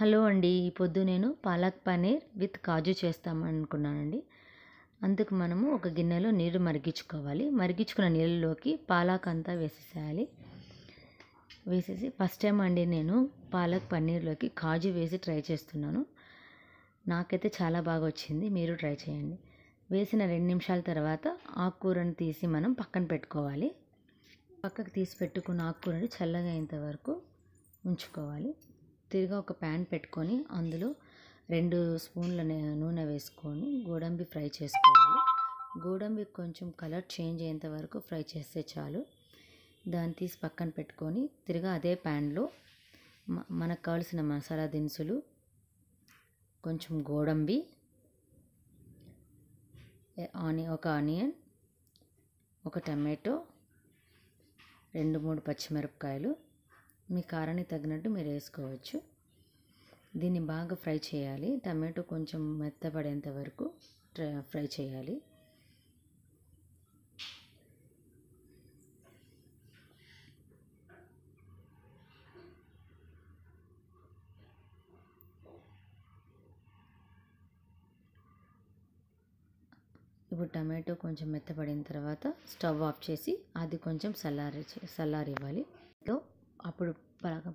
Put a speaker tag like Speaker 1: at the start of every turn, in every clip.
Speaker 1: Hello అండి. ఈ పొద్దు నేను పాలక్ పన్నీర్ విత్ కాజు చేస్తామనుకున్నానండి. అందుకు మనము ఒక గిన్నెలో నీరు మరిగించుకోవాలి. మరిగించుకున్న నీళ్ళలోకి పాలక్ అంతా వేసేసేయాలి. వేసేసి ఫస్ట్ టైం అండి నేను పాలక్ పన్నీర్లోకి కాజు వేసి ట్రై చేస్తున్నాను. నాకైతే చాలా బాగా వచ్చింది. మీరు ట్రై చేయండి. వేసిన 2 నిమిషాల తర్వాత ఆకుకూరను తీసి మనం పక్కన పెట్టుకోవాలి. పక్కకు తీసి పెట్టుకున్న ఆకుకూరని చల్లగా అయ్యేంత వరకు ఉంచుకోవాలి. తిరిగా ఒక ప్యాన్ పెట్టుకొని అందులో 2 స్పూన్ల నూనె వేసుకొని గోడంబి ఫ్రై చేసుకోవాలి. గోడంబి కొంచెం కలర్ చేంజ్ అయ్యేంత వరకు ఫ్రై చేస్తే చాలు. దాన్ని తీసి పక్కన పెట్టుకొని తిరిగా అదే ప్యాన్లో మనకు కావాల్సిన మసాలా దినుసులు, కొంచెం గోడంబి, ఒక ఆనియన్, ఒక టమాటో, 2-3 పచ్చిమిరపకాయలు, మీ కారానికి తగినట్టు మీరు వేసుకోవచ్చు. దీన్ని బాగా ఫ్రై చేయాలి. టమాటో కొంచెం మెత్తపడేంత వరకు ఫ్రై చేయాలి. ఇప్పుడు టమాటో కొంచెం మెత్తపడిన తర్వాత స్టవ్ ఆఫ్ చేసి అది కొంచెం చల్లారివ్వాలి. అప్పుడు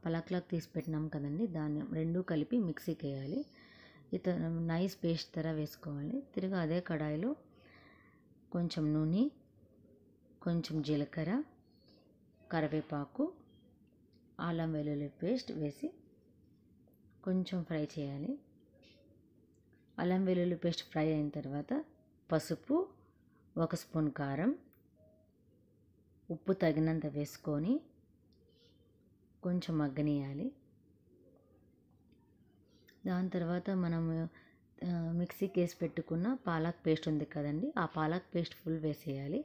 Speaker 1: పలక్లాగా తీసి పెట్టినాం కదండి, దాన్ని 2 కలిపి మిక్సీకి వేయాలి. నైస్ పేస్ట్ తర వేసుకోవాలి. తిరిగి అదే కడాయిలో కొంచెం నూనె, కొంచెం జీలకర్ర, కరివేపాకు, అల్లం వెల్లుల్లి పేస్ట్ వేసి కొంచెం ఫ్రై చేయాలి. అల్లం వెల్లుల్లి పేస్ట్ ఫ్రై అయిన తర్వాత పసుపు, 1 స్పూన్ కారం, ఉప్పు తగినంత వేసుకొని కొంచెం మగ్గనియాలి. దాని తర్వాత మనము మిక్సీకి వేసి పెట్టుకున్న పాలక్ పేస్ట్ ఉంది కదండి, ఆ పాలక్ పేస్ట్ ఫుల్ వేసేయాలి.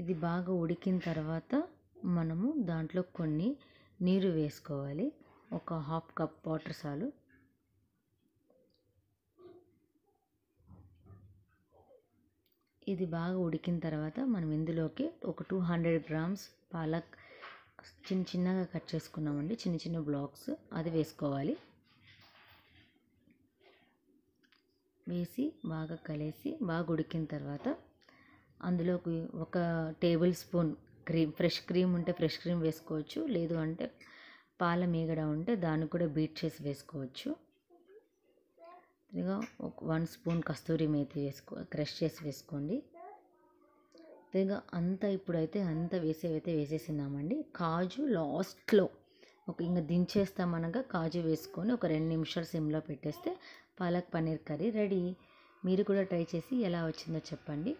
Speaker 1: ఇది బాగా ఉడికిన తర్వాత మనము దాంట్లో కొన్ని నీరు వేసుకోవాలి. ఒక 1/2 కప్ వాటర్ చాలు. ఇది బాగా ఉడికిన తర్వాత మనం ఇందులోకి ఒక 200 గ్రామ్స్ పాలక్ చిన్నగా కట్ చేసుకున్నామండి, చిన్న బ్లాక్స్, అది వేసుకోవాలి. వేసి బాగా కలిసి బాగా ఉడికిన తర్వాత అందులోకి 1 table spoon cream, fresh cream ఉంటే ఫ్రెష్ క్రీమ్ వేసుకోవచ్చు, లేదు అంటే పాల మీగడ ఉంటే దాన్ని కూడా బీట్ చేసి వేసుకోవచ్చు. ఇదిగా 1 స్పూన్ కస్తూరి మేతి క్రష్ చేసి వేసుకోండి. ఇదిగా ఇప్పుడైతే అంతా వేసేసినామండి. కాజు లాస్ట్లో ఇంకా దించేస్తామనగా కాజు వేసుకొని ఒక 2 నిమిషాలు సిమ్లో పెట్టేస్తే పాలక్ పన్నీర్ కర్రీ రెడీ. మీరు కూడా ట్రై చేసి ఎలా వచ్చిందో చెప్పండి.